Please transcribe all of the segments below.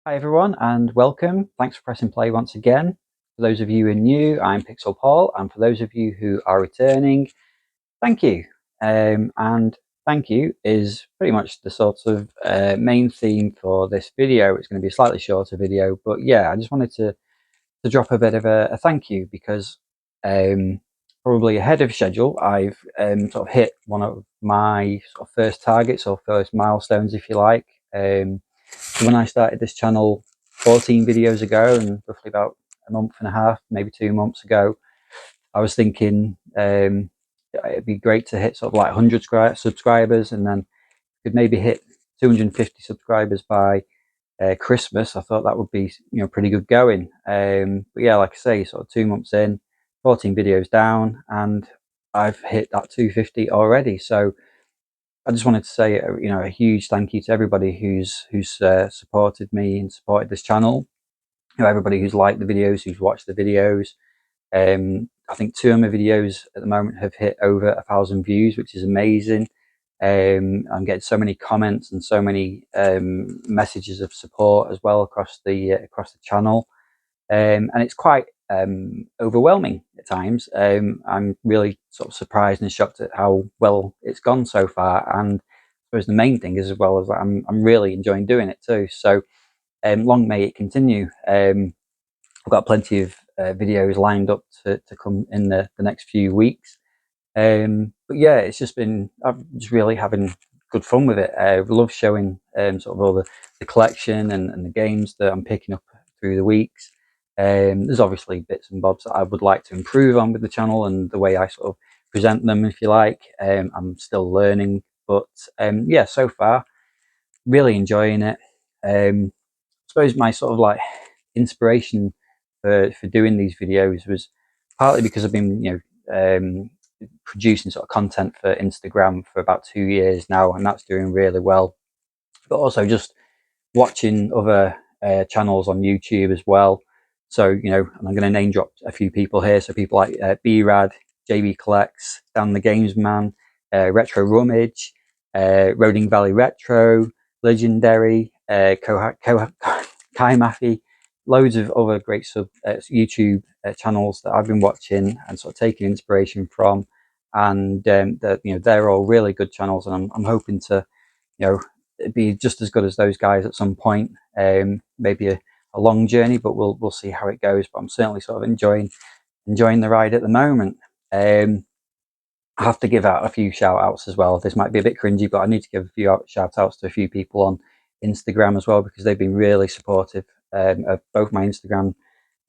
Hi everyone and welcome. Thanks for pressing play once again. For those of you who are new, I'm Pixel Paul, and for those of you who are returning, thank you. And thank you is pretty much the sort of main theme for this video. It's going to be a slightly shorter video, but yeah, I just wanted to drop a bit of a thank you because probably ahead of schedule, I've sort of hit one of my sort of first targets or first milestones, if you like. So when I started this channel 14 videos ago, and roughly about a month and a half, maybe 2 months ago, I was thinking it'd be great to hit sort of like 100 subscribers, and then could maybe hit 250 subscribers by Christmas. I thought that would be pretty good going. But yeah, like I say, sort of 2 months in, 14 videos down, and I've hit that 250 already. So I just wanted to say, a huge thank you to everybody who's supported me and supported this channel. Everybody who's liked the videos, who's watched the videos. I think two of my videos at the moment have hit over 1,000 views, which is amazing. I'm getting so many comments and so many messages of support as well across the channel, and it's quite overwhelming at times. I'm really sort of surprised and shocked at how well it's gone so far, and I suppose the main thing is, as well as that, I'm really enjoying doing it too. So long may it continue. I've got plenty of videos lined up to come in the next few weeks. But yeah, it's just been, I'm just really having good fun with it. I love showing sort of all the collection and the games that I'm picking up through the weeks. There's obviously bits and bobs that I would like to improve on with the channel and the way I sort of present them, if you like. I'm still learning, but yeah, so far really enjoying it. I suppose my sort of like inspiration for doing these videos was partly because I've been producing sort of content for Instagram for about 2 years now, and that's doing really well. But also just watching other channels on YouTube as well. So and I'm going to name drop a few people here. So people like B-Rad, JB Collects, Dan the Games Man, Retro Rummage, Roding Valley Retro, Legendary, Kai Maffey, loads of other great YouTube channels that I've been watching and sort of taking inspiration from, and they're all really good channels, and I'm hoping to be just as good as those guys at some point. Maybe a long journey, but we'll see how it goes. But I'm certainly sort of enjoying the ride at the moment. I have to give out a few shout outs as well. This might be a bit cringy, but I need to give a few shout outs to a few people on Instagram as well, because they've been really supportive of both my Instagram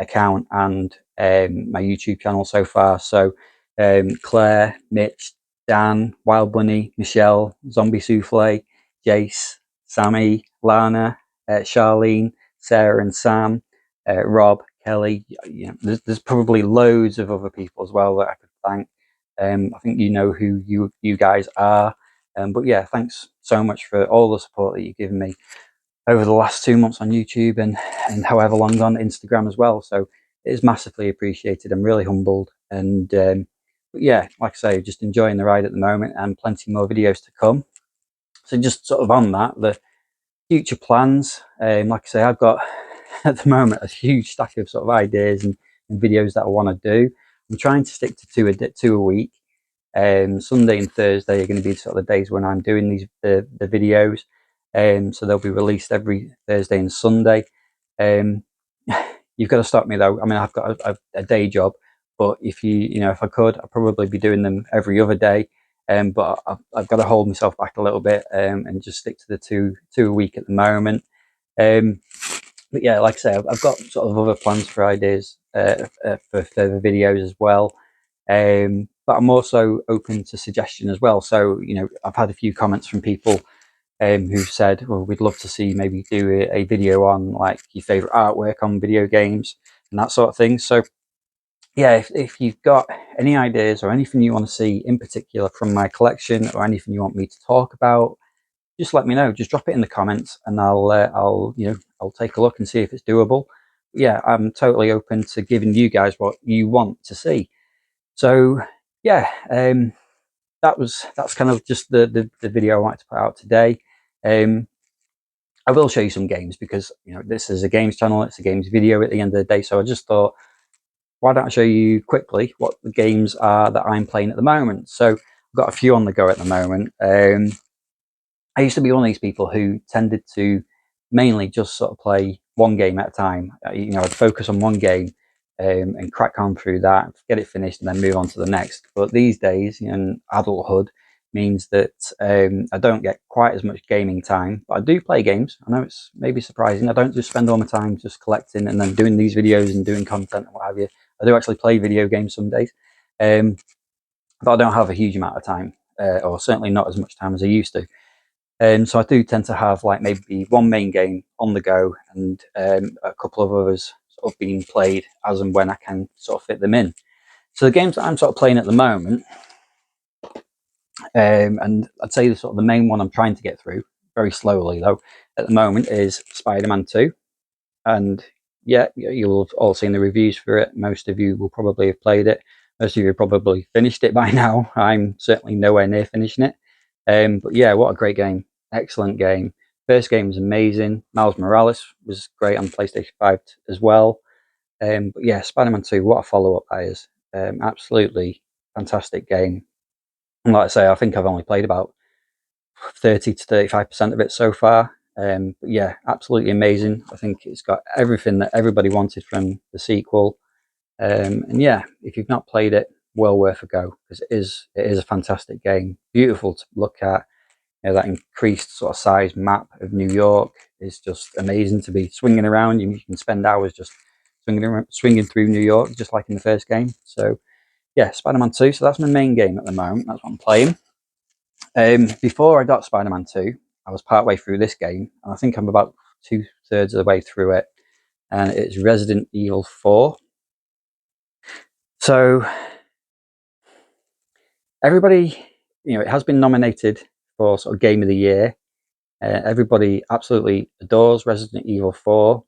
account and my YouTube channel so far. So Claire, Mitch, Dan, Wild Bunny, Michelle, Zombie Souffle, Jace, Sammy, Lana, Charlene, Sarah and Sam, Rob, Kelly. There's probably loads of other people as well that I could thank. I think you know who you guys are. But yeah, thanks so much for all the support that you've given me over the last 2 months on YouTube and however long on Instagram as well. So it is massively appreciated. I'm really humbled, and but yeah, like I say, just enjoying the ride at the moment, and plenty more videos to come. So just sort of on that, the future plans. Like I say, I've got at the moment a huge stack of sort of ideas and videos that I want to do. I'm trying to stick to two a week. Sunday and Thursday are going to be sort of the days when I'm doing the videos. So they'll be released every Thursday and Sunday. You've got to stop me though. I mean, I've got a day job, but if I could, I'd probably be doing them every other day. But I've got to hold myself back a little bit and just stick to the two a week at the moment. But yeah, like I say, I've got sort of other plans for ideas for further videos as well. But I'm also open to suggestion as well. So I've had a few comments from people who've said, well, we'd love to see maybe do a video on like your favorite artwork on video games and that sort of thing. So yeah, if you've got any ideas or anything you want to see in particular from my collection, or anything you want me to talk about, just let me know. Just drop it in the comments, and I'll take a look and see if it's doable. Yeah, I'm totally open to giving you guys what you want to see. So yeah, that's kind of just the video I wanted to put out today. I will show you some games because, you know, this is a games channel, it's a games video at the end of the day. So I just thought, why don't I show you quickly what the games are that I'm playing at the moment? So I've got a few on the go at the moment. I used to be one of these people who tended to mainly just sort of play one game at a time. You know, I'd focus on one game and crack on through that, get it finished, and then move on to the next. But these days, you know, adulthood means that I don't get quite as much gaming time. But I do play games. I know it's maybe surprising. I don't just spend all my time just collecting and then doing these videos and doing content and what have you. I do actually play video games some days, but I don't have a huge amount of time, or certainly not as much time as I used to. So I do tend to have like maybe one main game on the go and a couple of others sort of being played as and when I can sort of fit them in. So the games that I'm sort of playing at the moment, and I'd say the sort of the main one I'm trying to get through very slowly though at the moment is Spider-Man 2. And yeah, you'll have all seen the reviews for it. Most of you will probably have played it. Most of you have probably finished it by now. I'm certainly nowhere near finishing it. But yeah, what a great game. Excellent game. First game was amazing. Miles Morales was great on PlayStation 5 as well. But yeah, Spider-Man 2, what a follow-up that is. Absolutely fantastic game. And like I say, I think I've only played about 30 to 35% of it so far. But yeah, absolutely amazing. I think it's got everything that everybody wanted from the sequel. And yeah, if you've not played it, well worth a go, because it is a fantastic game. Beautiful to look at. You know, that increased sort of size map of New York is just amazing to be swinging around. You can spend hours just swinging through New York, just like in the first game. So yeah, Spider-Man 2. So that's my main game at the moment. That's what I'm playing. Before I got Spider-Man 2, I was partway through this game, and I think I'm about 2/3 of the way through it, and it's Resident Evil 4. So everybody, you know, it has been nominated for sort of Game of the Year. Everybody absolutely adores Resident Evil 4.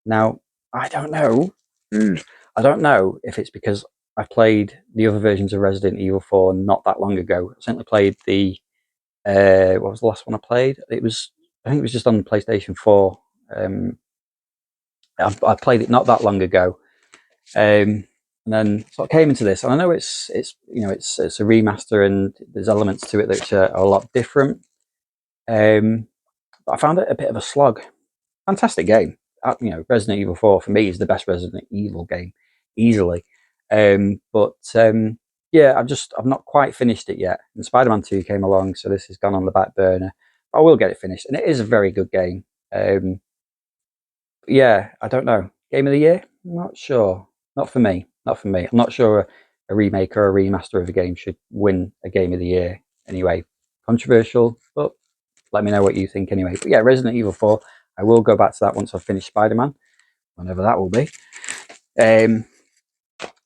Now, I don't know. I don't know if it's because I played the other versions of Resident Evil 4 not that long ago. I certainly played the what was the last one I played? I think it was just on the PlayStation 4. I played it not that long ago, and then sort of came into this. And I know it's you know it's a remaster and there's elements to it that are a lot different. But I found it a bit of a slog. Fantastic game. You know, Resident Evil 4 for me is the best Resident Evil game, easily. But yeah, I've not quite finished it yet. And Spider-Man 2 came along, so this has gone on the back burner. I will get it finished, and it is a very good game. Yeah, I don't know. Game of the Year? Not sure. Not for me. Not for me. I'm not sure a remake or a remaster of a game should win a Game of the Year. Anyway, controversial, but let me know what you think anyway. But yeah, Resident Evil 4, I will go back to that once I've finished Spider-Man, whenever that will be.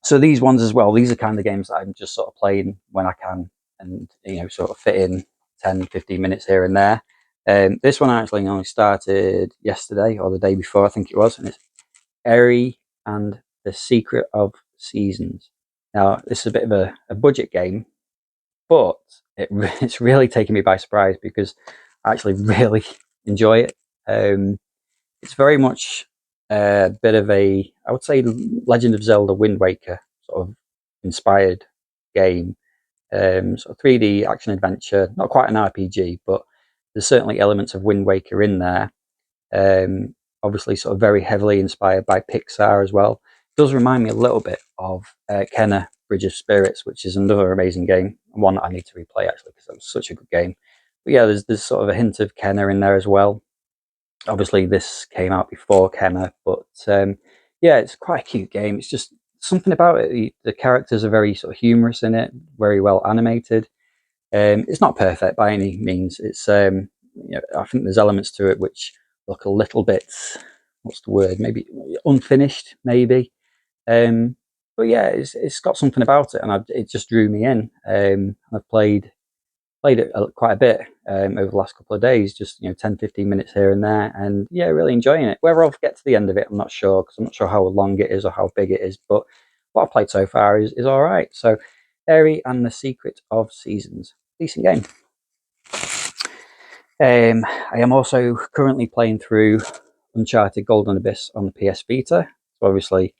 So these ones as well, these are kind of games that I'm just sort of playing when I can and, you know, sort of fit in 10, 15 minutes here and there. This one I actually only started yesterday or the day before, I think it was, and it's Eri and the Secret of Seasons. Now, this is a bit of a budget game, but it's really taken me by surprise because I actually really enjoy it. It's very much a bit of a, I would say, Legend of Zelda Wind Waker sort of inspired game. Sort of 3D action adventure, not quite an RPG, but there's certainly elements of Wind Waker in there. Obviously, sort of very heavily inspired by Pixar as well. It does remind me a little bit of Kenna Bridge of Spirits, which is another amazing game, one that I need to replay actually because that was such a good game. But yeah, there's sort of a hint of Kenna in there as well. Obviously, this came out before Kenna, but yeah, it's quite a cute game. It's just something about it. The characters are very sort of humorous in it, very well animated. It's not perfect by any means. It's you know, I think there's elements to it which look a little bit, what's the word? Maybe unfinished, maybe. But yeah, it's got something about it, and it just drew me in. I've played it quite a bit over the last couple of days, just, you know, 10, 15 minutes here and there, and yeah, really enjoying it. Whether I'll get to the end of it, I'm not sure, because I'm not sure how long it is or how big it is, but what I've played so far is all right. So, Eri and the Secret of Seasons, decent game. I am also currently playing through Uncharted Golden Abyss on the PS Vita. So obviously,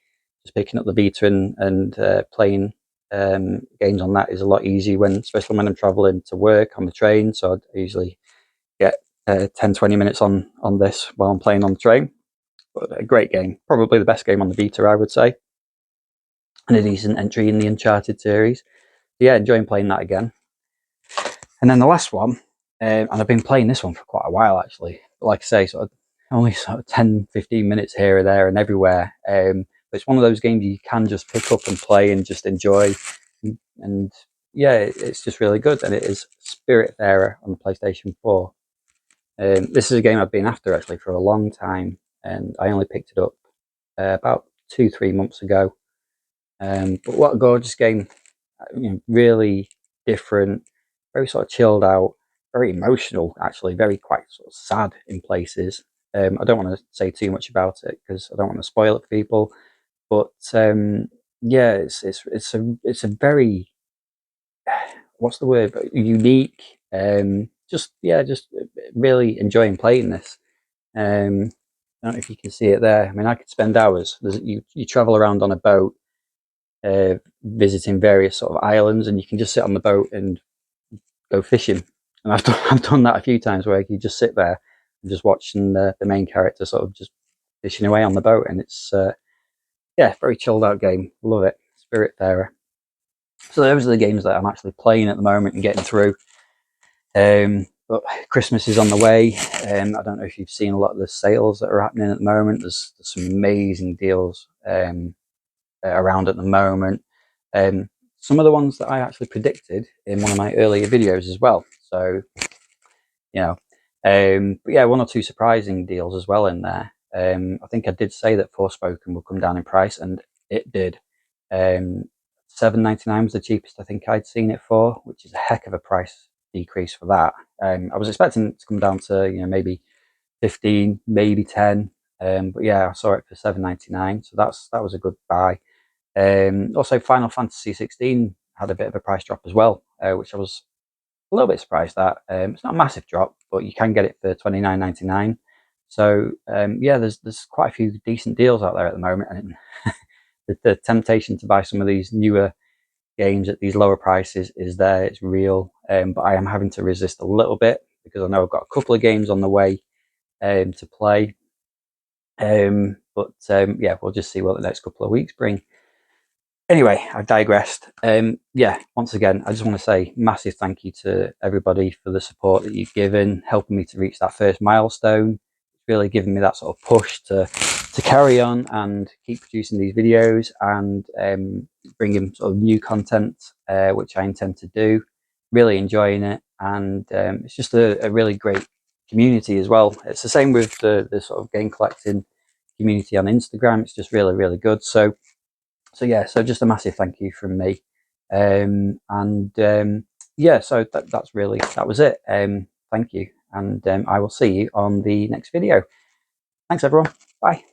just picking up the Vita and playing games on that is a lot easier, especially when I'm traveling to work on the train. So I usually get 10-20 minutes on this while I'm playing on the train. But a great game, probably the best game on the Vita, I would say, and a decent entry in the Uncharted series. Yeah, enjoying playing that again. And then the last one, and I've been playing this one for quite a while actually. But like I say, only 10-15 minutes here or there and everywhere. But it's one of those games you can just pick up and play and just enjoy. And yeah, it's just really good. And it is Spiritfarer on the PlayStation 4. This is a game I've been after actually for a long time, and I only picked it up about 2-3 months ago. But what a gorgeous game! Really different, very sort of chilled out, very emotional actually, very quite sort of sad in places. I don't want to say too much about it because I don't want to spoil it for people. But yeah, it's a very what's the word? Unique. Just really enjoying playing this. I don't know if you can see it there. I mean, I could spend hours. You travel around on a boat, visiting various sort of islands, and you can just sit on the boat and go fishing. And I've done that a few times where you just sit there and just watching the main character sort of just fishing away on the boat, and it's yeah, very chilled out game. Love it. Spiritfarer. So those are the games that I'm actually playing at the moment and getting through. But Christmas is on the way. I don't know if you've seen a lot of the sales that are happening at the moment. There's some amazing deals around at the moment. Some of the ones that I actually predicted in one of my earlier videos as well. So, you know, but yeah, 1 or 2 surprising deals as well in there. I think I did say that Forspoken will come down in price, and it did. $7.99 was the cheapest I think I'd seen it for, which is a heck of a price decrease for that. I was expecting it to come down to maybe 15, maybe 10, but yeah, I saw it for $7.99, so that was a good buy. Also, Final Fantasy 16 had a bit of a price drop as well, which I was a little bit surprised at. It's not a massive drop, but you can get it for $29.99. So yeah, there's quite a few decent deals out there at the moment, and the temptation to buy some of these newer games at these lower prices is there. It's real, but I am having to resist a little bit because I know I've got a couple of games on the way to play. But yeah, we'll just see what the next couple of weeks bring. Anyway, I've digressed. Yeah, once again, I just want to say massive thank you to everybody for the support that you've given, helping me to reach that first milestone. It's really given me that sort of push to carry on and keep producing these videos and bringing sort of new content, which I intend to do. Really enjoying it, and it's just a really great community as well. It's the same with the sort of game collecting community on Instagram. It's just really good. So yeah, so just a massive thank you from me. Yeah, so that was it. Thank you, and I will see you on the next video. Thanks everyone. Bye.